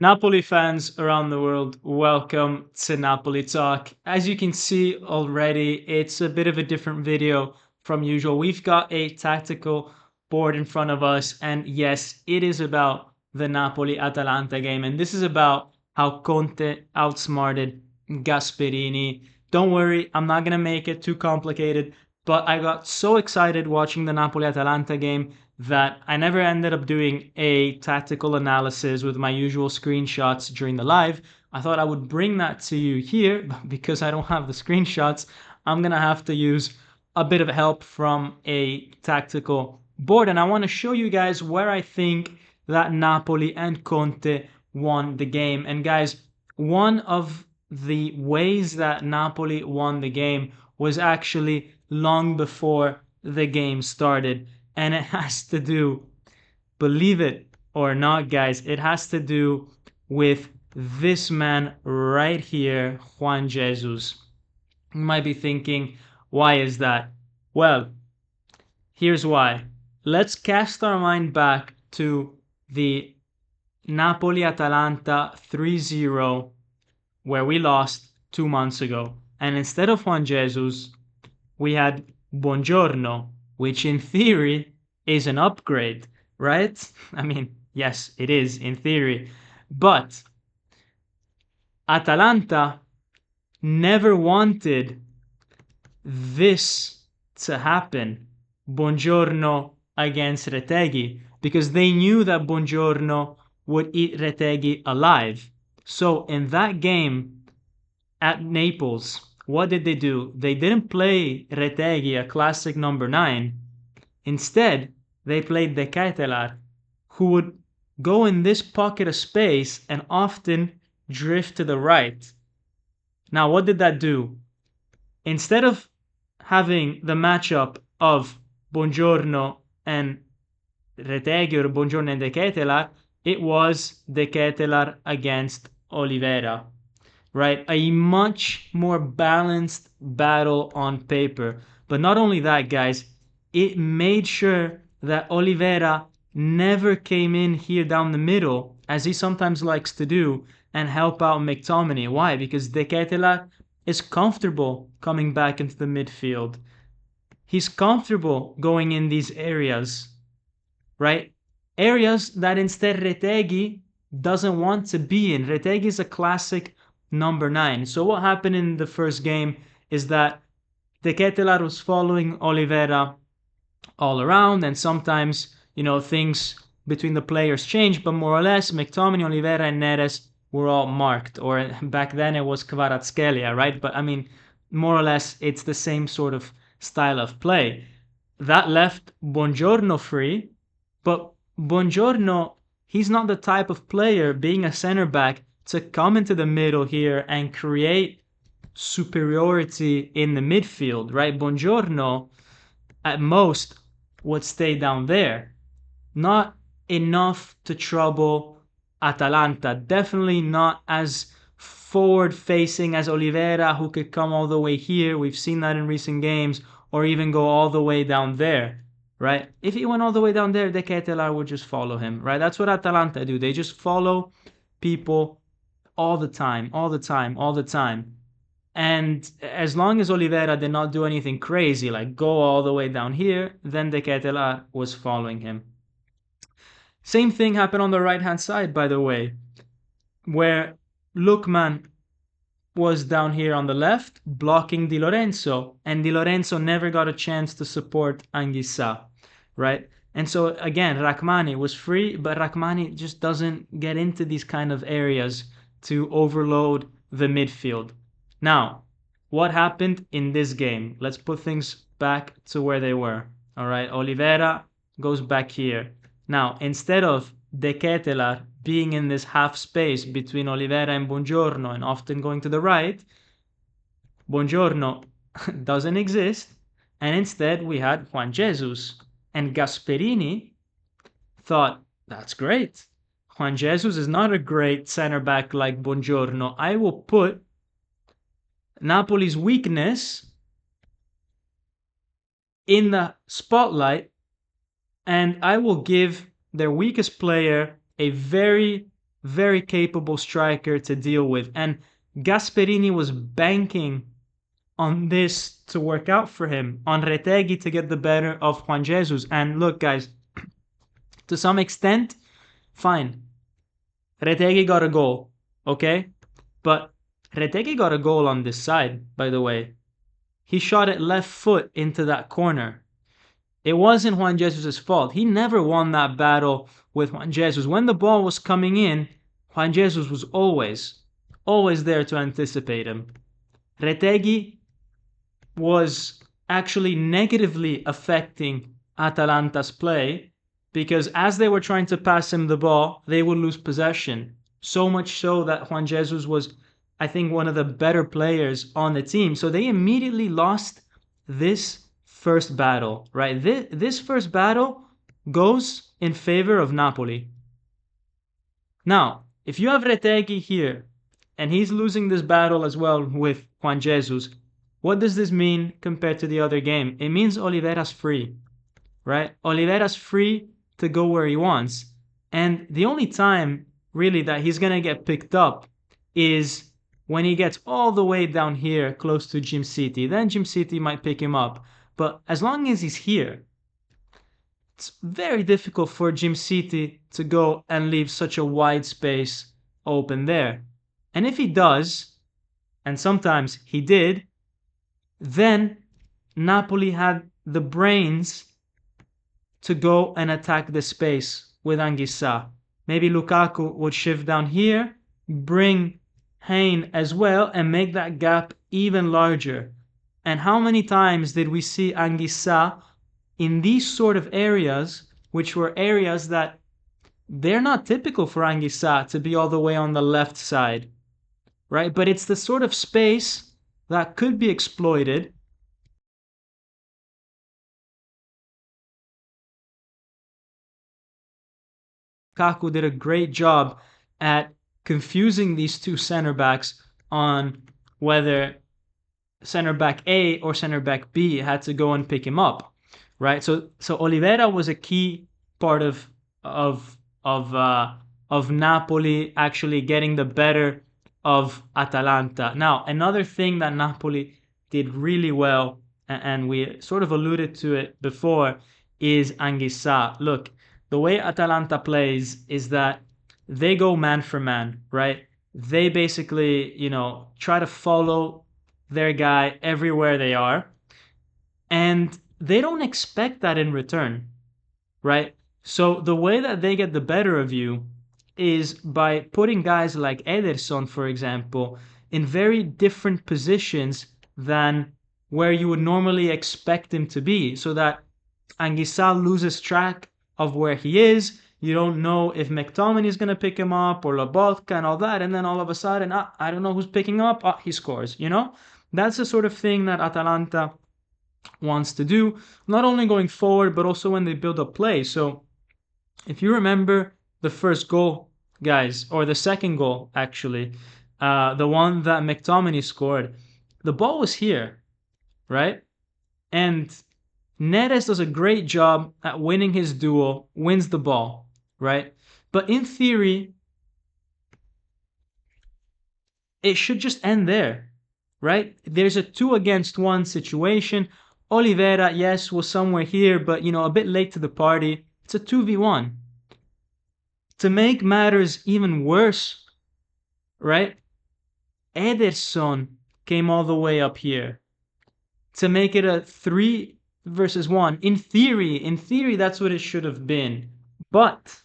Napoli fans around the world, welcome to Napoli Talk. As you can see already, it's a bit of a different video from usual. We've got a tactical board in front of us, and yes, it is about the Napoli-Atalanta game, and this is about how Conte outsmarted Gasperini. Don't worry, I'm not gonna make it too complicated, but I got so excited watching the Napoli-Atalanta game that I never ended up doing a tactical analysis with my usual screenshots during the live. I thought I would bring that to you here, but because I don't have the screenshots, I'm gonna have to use a bit of help from a tactical board. And I want to show you guys where I think that Napoli and Conte won the game. And guys, one of the ways that Napoli won the game was actually long before the game started. And it has to do, believe it or not, guys, it has to do with this man right here, Juan Jesus. You might be thinking, why is that? Well, here's why. Let's cast our mind back to the Napoli-Atalanta 3-0, where we lost 2 months ago. And instead of Juan Jesus, we had Buongiorno, which in theory is an upgrade, right? I mean, yes, it is in theory. But Atalanta never wanted this to happen, Buongiorno against Retegui, because they knew that Buongiorno would eat Retegui alive. So in that game at Naples, what did they do? They didn't play Retegui, a classic number 9. Instead, they played De Ketelaere, who would go in this pocket of space and often drift to the right. Now, what did that do? Instead of having the matchup of Buongiorno and Retegui or Buongiorno and De Ketelaere, it was De Ketelaere against Oliveira, right? A much more balanced battle on paper. But not only that, guys, it made sure that Oliveira never came in here down the middle, as he sometimes likes to do, and help out McTominay. Why? Because De Ketelaere is comfortable coming back into the midfield. He's comfortable going in these areas, right? Areas that instead Retegui doesn't want to be in. Retegui is a classic number 9. So what happened in the first game is that De Ketelaere was following Oliveira all around, and sometimes, things between the players change, but more or less, McTominay, Oliveira, and Neres were all marked, or back then it was Kvaratskhelia, right? But I mean, more or less, it's the same sort of style of play. That left Buongiorno free, but Buongiorno, he's not the type of player, being a center back, to come into the middle here and create superiority in the midfield, right? Buongiorno, at most, would stay down there. Not enough to trouble Atalanta. Definitely not as forward facing as Oliveira, who could come all the way here. We've seen that in recent games, or even go all the way down there, right? If he went all the way down there, De Ketelaere would just follow him, right? That's what Atalanta do. They just follow people all the time, all the time, all the time. And as long as Oliveira did not do anything crazy, like go all the way down here, then De Ketelaere was following him. Same thing happened on the right-hand side, by the way, where Lookman was down here on the left, blocking Di Lorenzo, and Di Lorenzo never got a chance to support Anguissa, right? And so again, Rachmani was free, but Rachmani just doesn't get into these kind of areas to overload the midfield. Now, what happened in this game? Let's put things back to where they were. All right, Oliveira goes back here. Now, instead of De Ketelaere being in this half space between Oliveira and Buongiorno and often going to the right, Buongiorno doesn't exist, and instead we had Juan Jesus. And Gasperini thought, that's great. Juan Jesus is not a great center back like Buongiorno. I will put Napoli's weakness in the spotlight, and I will give their weakest player a very very capable striker to deal with. And Gasperini was banking on this to work out for him, on Retegui to get the better of Juan Jesus. And look, guys, to some extent, fine. Retegui got a goal, okay? But Retegui got a goal on this side, by the way. He shot it left foot into that corner. It wasn't Juan Jesus' fault. He never won that battle with Juan Jesus. When the ball was coming in, Juan Jesus was always there to anticipate him. Retegui was actually negatively affecting Atalanta's play because as they were trying to pass him the ball, they would lose possession. So much so that Juan Jesus was, I think, one of the better players on the team. So they immediately lost this first battle, right? This first battle goes in favor of Napoli. Now, if you have Retegui here, and he's losing this battle as well with Juan Jesus, what does this mean compared to the other game? It means Oliveira's free, right? Oliveira's free to go where he wants. And the only time, really, that he's going to get picked up is when he gets all the way down here close to Gym City. Then Gym City might pick him up. But as long as he's here, it's very difficult for Gym City to go and leave such a wide space open there. And if he does, and sometimes he did, then Napoli had the brains to go and attack the space with Anguissa. Maybe Lukaku would shift down here, bring Hein as well, and make that gap even larger. And how many times did we see Anguissa in these sort of areas, which were areas that they're not typical for Anguissa to be all the way on the left side, right? But it's the sort of space that could be exploited. Lukaku did a great job at confusing these two center backs on whether center back A or center back B had to go and pick him up, right? So Oliveira was a key part of Napoli actually getting the better of Atalanta. Now, another thing that Napoli did really well, and we sort of alluded to it before, is Anguissa. Look, the way Atalanta plays is that they go man for man, right? They basically, try to follow their guy everywhere they are. And they don't expect that in return, right? So the way that they get the better of you is by putting guys like Ederson, for example, in very different positions than where you would normally expect him to be, so that Anguissa loses track of where he is. You don't know if McTominay is going to pick him up or Lobotka and all that. And then all of a sudden, I don't know who's picking him up. He scores, That's the sort of thing that Atalanta wants to do, not only going forward, but also when they build up play. So if you remember the first goal, guys, or the second goal, actually, the one that McTominay scored, the ball was here, right? And Neres does a great job at winning his duel, wins the ball, right? But in theory, it should just end there, right? There's a 2-against-1 situation. Oliveira, yes, was somewhere here, but, a bit late to the party. It's a 2v1. To make matters even worse, right? Ederson came all the way up here to make it a 3 versus 1. In theory, that's what it should have been. But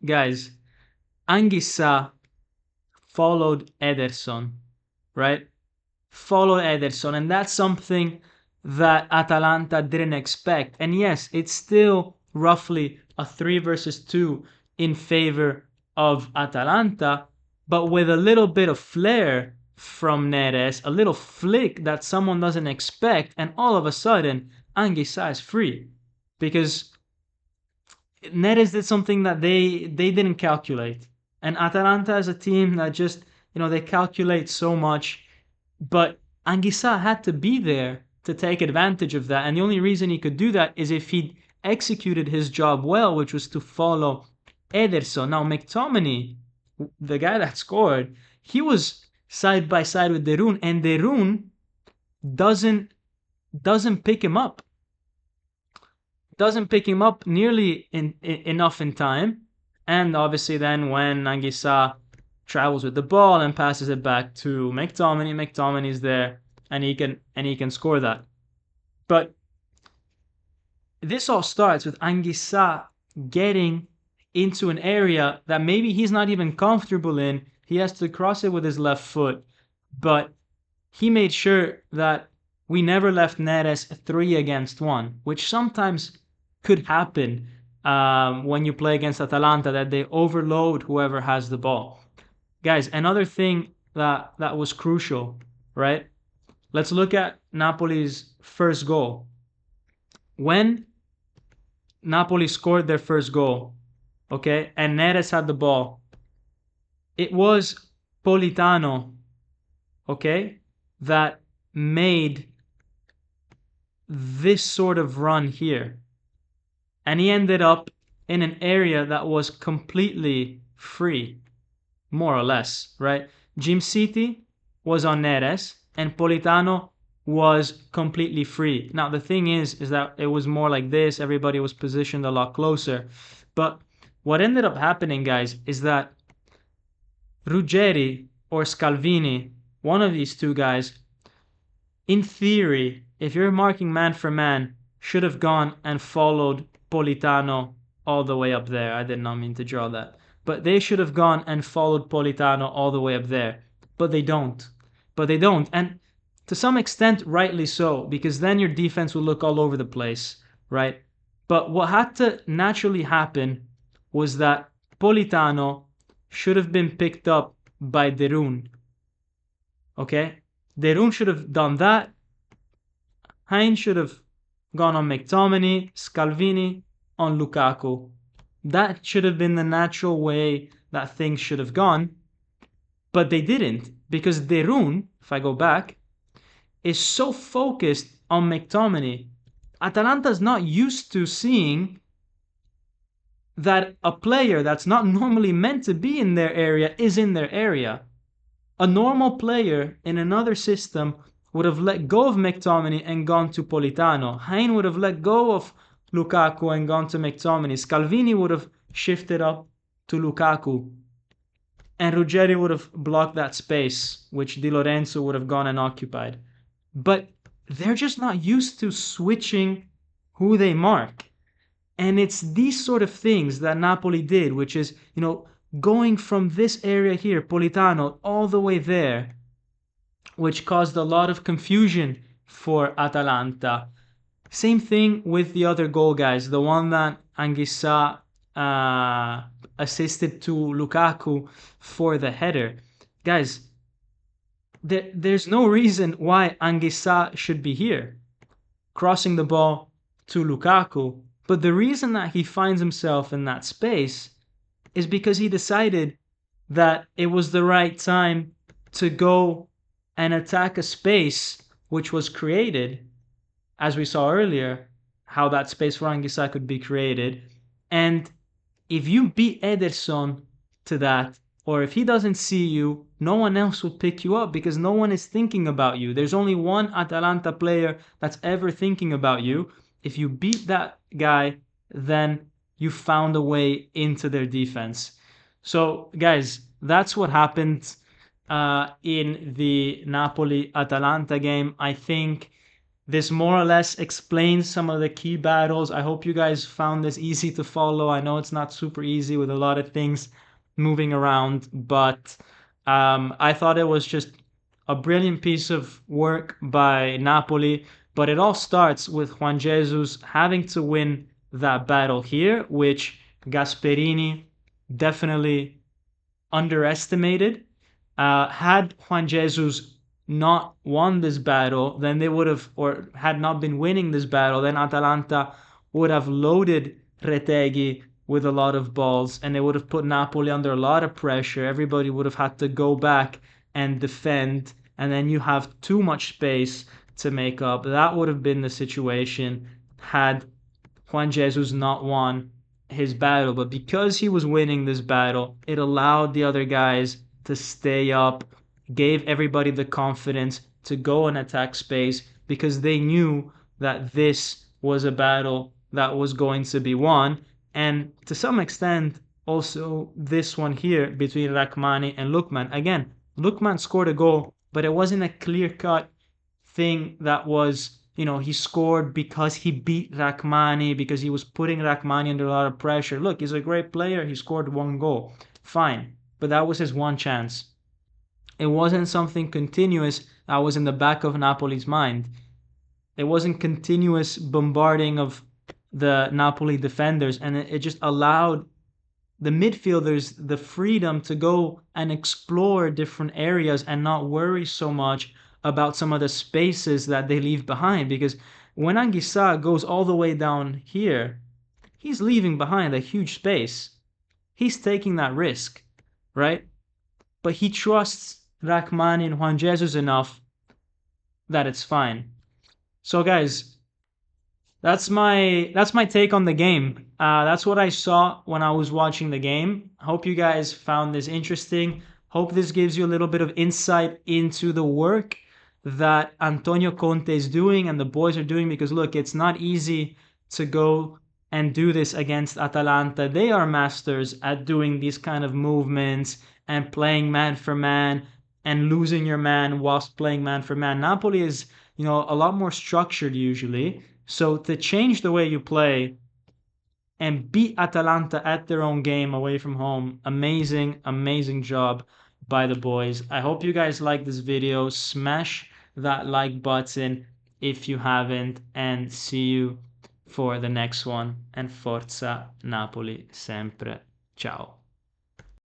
guys, Anguissa followed Ederson, right? Followed Ederson, and that's something that Atalanta didn't expect. And yes, it's still roughly a 3 versus 2 in favor of Atalanta, but with a little bit of flair from Neres, a little flick that someone doesn't expect, and all of a sudden, Anguissa is free. Because Neres did something that they didn't calculate. And Atalanta is a team that just, they calculate so much. But Anguissa had to be there to take advantage of that. And the only reason he could do that is if he executed his job well, which was to follow Ederson. Now, McTominay, the guy that scored, he was side by side with Derun, and Derun doesn't pick him up. Doesn't pick him up nearly enough in time. And obviously then when Anguissa travels with the ball and passes it back to McTominay, McTominay's there and he can score that. But this all starts with Anguissa getting into an area that maybe he's not even comfortable in. He has to cross it with his left foot. But he made sure that we never left Neres 3 against 1, which sometimes could happen when you play against Atalanta, that they overload whoever has the ball. Guys, another thing that was crucial, right? Let's look at Napoli's first goal. When Napoli scored their first goal, okay, and Neres had the ball, it was Politano, okay, that made this sort of run here. And he ended up in an area that was completely free, more or less, right? Jim City was on Neres, and Politano was completely free. Now, the thing is that it was more like this. Everybody was positioned a lot closer. But what ended up happening, guys, is that Ruggeri or Scalvini, one of these two guys, in theory, if you're marking man for man, should have gone and followed Politano all the way up there. I did not mean to draw that. But they should have gone and followed Politano all the way up there. But they don't. And to some extent, rightly so, because then your defense will look all over the place, right? But what had to naturally happen was that Politano should have been picked up by Derun. Okay? Derun should have done that. Heinz should have gone on McTominay, Scalvini on Lukaku. That should have been the natural way that things should have gone. But they didn't, because Derun, if I go back, is so focused on McTominay. Atalanta's not used to seeing that a player that's not normally meant to be in their area is in their area. A normal player in another system would have let go of McTominay and gone to Politano. Hein would have let go of Lukaku and gone to McTominay. Scalvini would have shifted up to Lukaku. And Ruggeri would have blocked that space, which Di Lorenzo would have gone and occupied. But they're just not used to switching who they mark. And it's these sort of things that Napoli did, which is, going from this area here, Politano, all the way there, which caused a lot of confusion for Atalanta. Same thing with the other goal, guys. The one that Anguissa assisted to Lukaku for the header. Guys, there's no reason why Anguissa should be here, crossing the ball to Lukaku. But the reason that he finds himself in that space is because he decided that it was the right time to go and attack a space which was created, as we saw earlier, how that space for Anguissa could be created. And if you beat Ederson to that, or if he doesn't see you, no one else will pick you up because no one is thinking about you. There's only one Atalanta player that's ever thinking about you. If you beat that guy, then you found a way into their defense. So, guys, that's what happened in the Napoli-Atalanta game. I think this more or less explains some of the key battles. I hope you guys found this easy to follow. I know it's not super easy with a lot of things moving around, but I thought it was just a brilliant piece of work by Napoli. But it all starts with Juan Jesus having to win that battle here, which Gasperini definitely underestimated. Had Juan Jesus not won this battle, then they would have, or had not been winning this battle, then Atalanta would have loaded Retegui with a lot of balls and they would have put Napoli under a lot of pressure. Everybody would have had to go back and defend, and then you have too much space to make up. That would have been the situation had Juan Jesus not won his battle, but because he was winning this battle, it allowed the other guys to stay up, gave everybody the confidence to go and attack space because they knew that this was a battle that was going to be won. And to some extent, also this one here between Rachmani and Lukman. Again, Lukman scored a goal, but it wasn't a clear cut thing that was, he scored because he beat Rachmani, because he was putting Rachmani under a lot of pressure. Look, he's a great player. He scored one goal. Fine. But that was his one chance. It wasn't something continuous that was in the back of Napoli's mind. It wasn't continuous bombarding of the Napoli defenders, and it just allowed the midfielders the freedom to go and explore different areas and not worry so much about some of the spaces that they leave behind. Because when Anguissa goes all the way down here, he's leaving behind a huge space. He's taking that risk, right? But he trusts Rachmani and Juan Jesus enough that it's fine. So guys, that's my take on the game. That's what I saw when I was watching the game. Hope you guys found this interesting. Hope this gives you a little bit of insight into the work that Antonio Conte is doing and the boys are doing, because look, it's not easy to go and do this against Atalanta. They are masters at doing these kind of movements and playing man for man and losing your man whilst playing man for man. Napoli is, a lot more structured usually. So to change the way you play and beat Atalanta at their own game away from home, amazing, amazing job by the boys. I hope you guys like this video. Smash that like button if you haven't, and see you for the next one. And Forza Napoli sempre. Ciao.